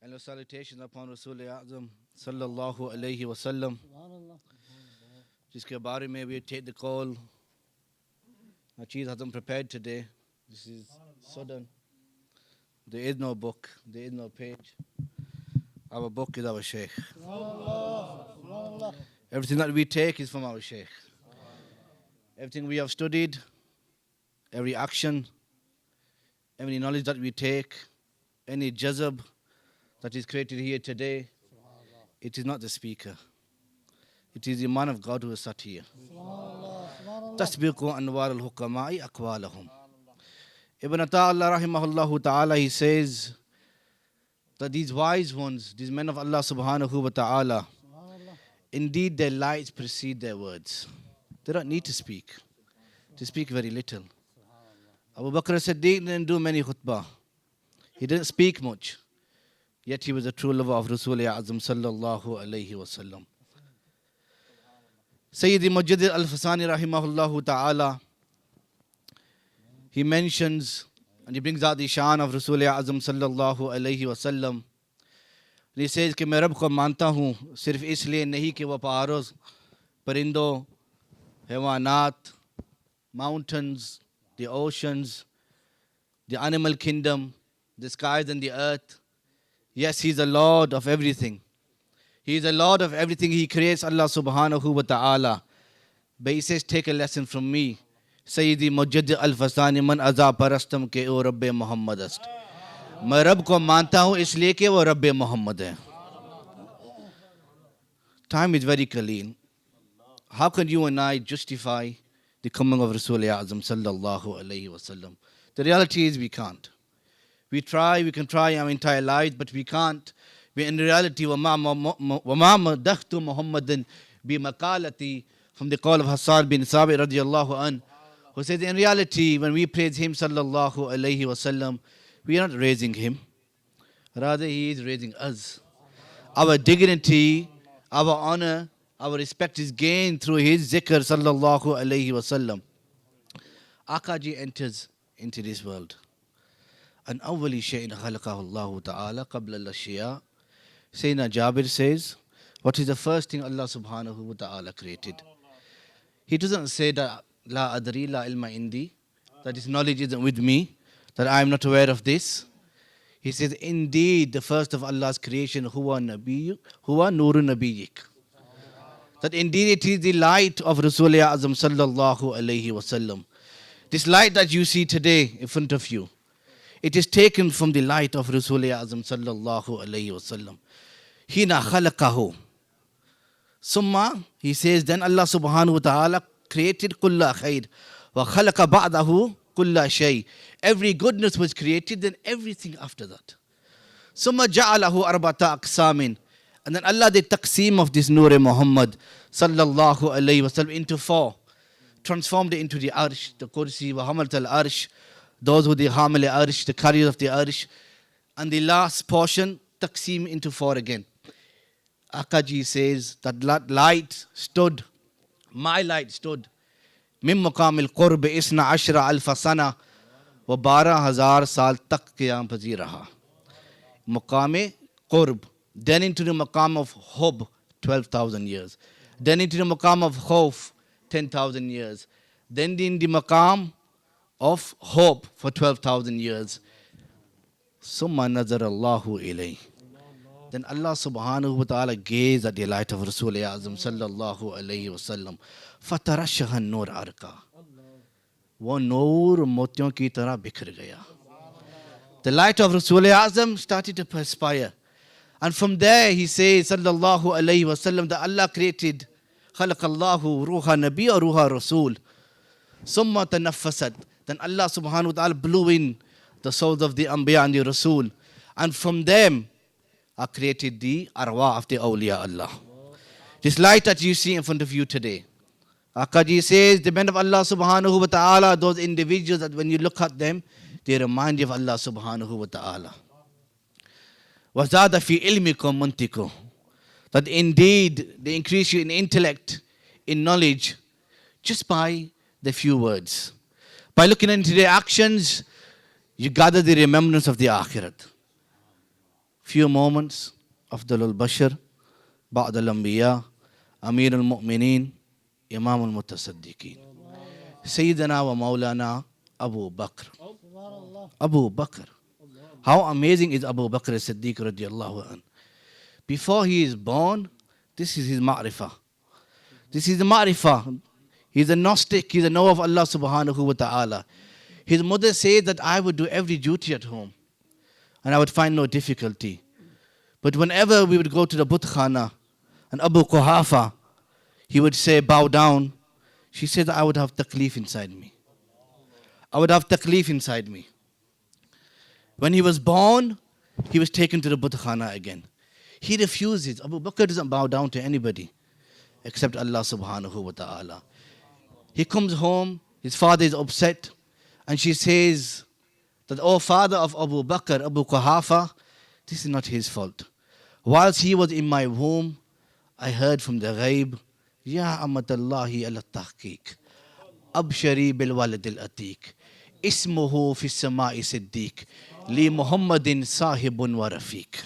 And salutations upon Rasul Azam sallallahu alayhi wasallam. जिसके बारे में we take the call. A cheese hasn't prepared today. This is sudden. There is no book. There is no page. Our book is our Shaykh. Everything that we take is from our Shaykh. Everything we have studied, every action, every knowledge that we take, any jazab that is created here today, it is not the speaker. It is the man of God who is sat here. Tasbiqu anwar al-hukama'i aqwalahum. Ibn Ata'Allah rahimahullah ta'ala, he says that these wise ones, these men of Allah subhanahu wa ta'ala, indeed their lights precede their words. They don't need to speak. They speak very little. Abu Bakr as-Siddiq didn't do many khutbah. He didn't speak much. Yet he was a true lover of Rasul Azam sallallahu alayhi wasallam. Sayyidi Mujaddid al-Fasani rahimahullah ta'ala, he mentions and he brings out the shan of Rasul Azam sallallahu alayhi wasallam. And he says कि मैं रब को मानता हूँ सिर्फ इसलिए नहीं कि वह पहाड़ों, परिंदों, हैवानात, mountains, the oceans, the animal kingdom, the skies and the earth. Yes, He's the Lord of everything. He is the Lord of everything. He creates Allah subhanahu wa ta'ala. But He says, take a lesson from me. Sayyidi Mujaddid al-Fasani man aza parastam ke o Rabbe Muhammad ast. मैं रब को मानता हूँ इसलिए कि वो रब्बे मोहम्मद है. Time is very clean. How can you and I justify the coming of Rasul Azam sallallahu alayhi wasallam? The reality is we can't. We can try our entire lives, but we can't. In reality, وَمَا مَدَخْتُ مُحَمَّدٍ بِمَقَالَتِي, from the call of Hassan bin Sabit radiallahu an, who says, in reality, when we praise him sallallahu alayhi wasallam, we are not raising him. Rather, he is raising us. Our dignity, our honor, our respect is gained through his zikr sallallahu alayhi wasallam. Akaji enters into this world. And awwali shay'in khalaqahu Allah ta'ala qabla al-ashya. Sayyidina Jabir says, what is the first thing Allah subhanahu wa ta'ala created? He doesn't say that la adri la ilma indi, that his knowledge isn't with me, that I am not aware of this. He says, indeed, the first of Allah's creation, huwa nuru nabiyyik. That indeed it is the light of Rasul Azam sallallahu alayhi wasallam. This light that you see today in front of you, it is taken from the light of Rasul Azam sallallahu alayhi wasallam. Hina khalaqahu. Summa, he says, then Allah subhanahu wa ta'ala created kulla khair. Wa khalaqa ba'dahu kulla shay. Every goodness was created, then everything after that. Summa ja'alahu arbata aqsamin. And then Allah did taqseem of this Nur Muhammad sallallahu alayhi wasallam into four. Transformed it into the arsh, the kursi, wa hamalat al-arsh. Those who the hamil arsh, the carriers of the arsh. And the last portion, taqseem into four again. Akaji says that light stood, my light stood, min maqam al-qurb isna ashra alfa sana wa 12,000 saal tak qiyam pazir raha. Maqam qurb, then into the maqam of hub, 12,000 years. Then into the maqam of khawf, 10,000 years. Then in the maqam of hope for 12,000 years. Summa nazar Allahu ilayh. Then Allah subhanahu wa ta'ala gazed at the light of Rasul Azam sallallahu alayhi wa sallam. Fatarashaha nur arka. Wo noor motiyon ki tarah bikhar gaya. The light of Rasul Azam started to perspire. And from there he says sallallahu alayhi wa sallam that Allah created khalaqallahu ruha nabi or ruha rasul. Summa tanaffasat. Then Allah subhanahu wa ta'ala blew in the souls of the Anbiya and the Rasul. And from them are created the arwah of the awliya Allah. This light that you see in front of you today. Akaji says, the men of Allah subhanahu wa ta'ala, those individuals that when you look at them, they remind you of Allah subhanahu wa ta'ala. وَزَادَ فِي إِلْمِكُمْ مُنْتِكُمْ. That indeed they increase you in intellect, in knowledge, just by the few words. By looking into their actions, you gather the remembrance of the akhirat. few moments. أفضل البشر بعد الأنبياء أمير المؤمنين إمام المتصدقين سيدنا ومولانا Abu Bakr. Abu Bakr. How amazing is Abu Bakr as-Siddiq radiallahu anh. Before he is born, this is his ma'rifah. This is the ma'rifah. He's a Gnostic. He's a knower of Allah subhanahu wa ta'ala. His mother said that I would do every duty at home and I would find no difficulty. But whenever we would go to the Butkhana and Abu Quhafa, he would say, bow down. She said that I would have taklif inside me. I would have taklif inside me. When he was born, he was taken to the Butkhana again. He refuses. Abu Bakr doesn't bow down to anybody except Allah subhanahu wa ta'ala. He comes home, his father is upset, and she says that, oh father of Abu Bakr, Abu Quhafa, this is not his fault. Whilst he was in my womb, I heard from the ghaib, Ya amatallahi ala tahqiq, abshari bil walad al atiq, ismuhu fi samai siddiq, li Muhammadin sahibun wa rafiq.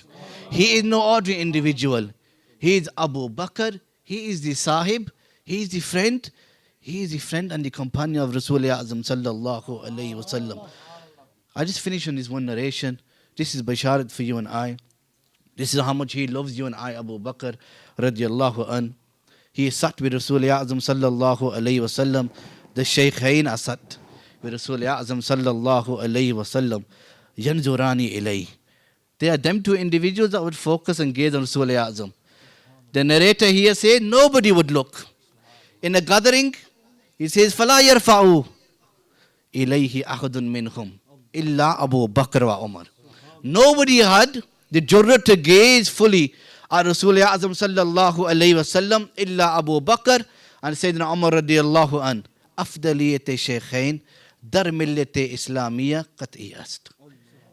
He is no ordinary individual. He is Abu Bakr, he is the sahib, he is the friend, and the companion of Rasulullah Azam sallallahu alayhi wa sallam. I just finished on this one narration. This is basharat for you and I. This is how much he loves you and I, Abu Bakr radiallahu an. He sat with Rasulullah Azam sallallahu alayhi wa sallam. The Shaykhain are sat with Rasulullah Azam sallallahu alayhi wa sallam. Yanzurani ilay. They are them two individuals that would focus and gaze on Rasulullah Azam. The narrator here says nobody would look. In a gathering, he says, فَلَا يَرْفَعُوا إِلَيْهِ أَحَدٌ مِّنْهُمْ إِلَّا أَبُو بَكْرَ وَعُمَرَ. Nobody had the jurra to gaze fully at Rasulullah Azam sallallahu alayhi wa sallam illa Abu Bakr and Sayyidina Umar radiyallahu an. أفضلية شيخين در ملة إسلامية قطعي است.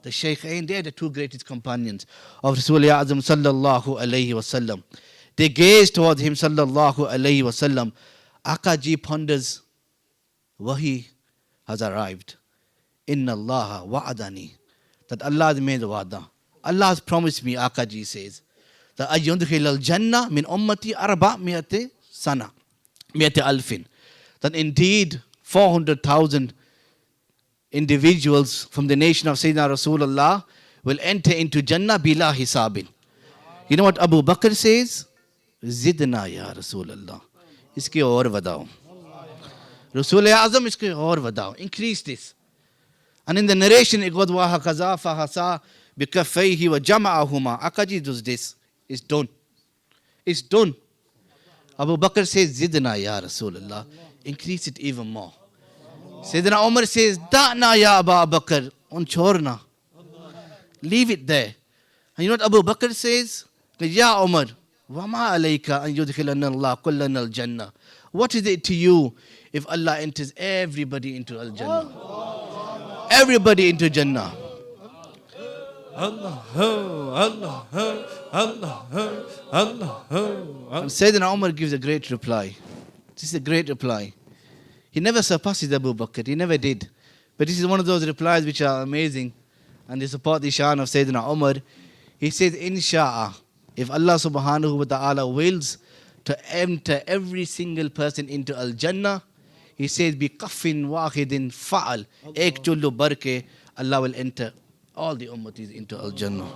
The Shaykhain, they are the two greatest companions of Rasulullah Azam sallallahu alayhi wa sallam. They gaze towards him sallallahu alayhi wa sallam. Akaji ponders, Wahi has arrived. Inna Allah wa'adani. That Allah has made wa'da. Allah has promised me, Akaji says, that ayundkhil al-jannah min ummati arba mi'ati sana. Mi'ati alfin. That indeed 400,000 individuals from the nation of Sayyidina Rasulullah will enter into Jannah bila hisabin. You know what Abu Bakr says? Zidna ya Rasulullah. Iske aur vadao. Rasulullah Azam iske aur vadao. Increase this. And in the narration it goes wa hakaza fa hasa bi kaffayhi wa jama'ahuma. Akaji does this. It's done. It's done. Abu Bakr says Zidna ya Rasulullah. Increase it even more. Sayyidina Umar says, Da'na ya Abu Bakr, unchorna. Leave it there. And you know what Abu Bakr says? Ya Umar, wama alayka an yudkhilana Allah kullana al-jannah. What is it to you if Allah enters everybody into al-jannah? Everybody into Jannah. Allah, Allah, Allah, Allah. And Sayyidina Umar gives a great reply. This is a great reply. He never surpasses Abu Bakr. He never did. But this is one of those replies which are amazing. And they support the shan of Sayyidina Umar. He says, Insha'a, if Allah subhanahu wa ta'ala wills to enter every single person into Al-Jannah, he says, Bi qaffin wahidin fa'al, ek jullu barke, Allah will enter all the ummatis into Al-Jannah.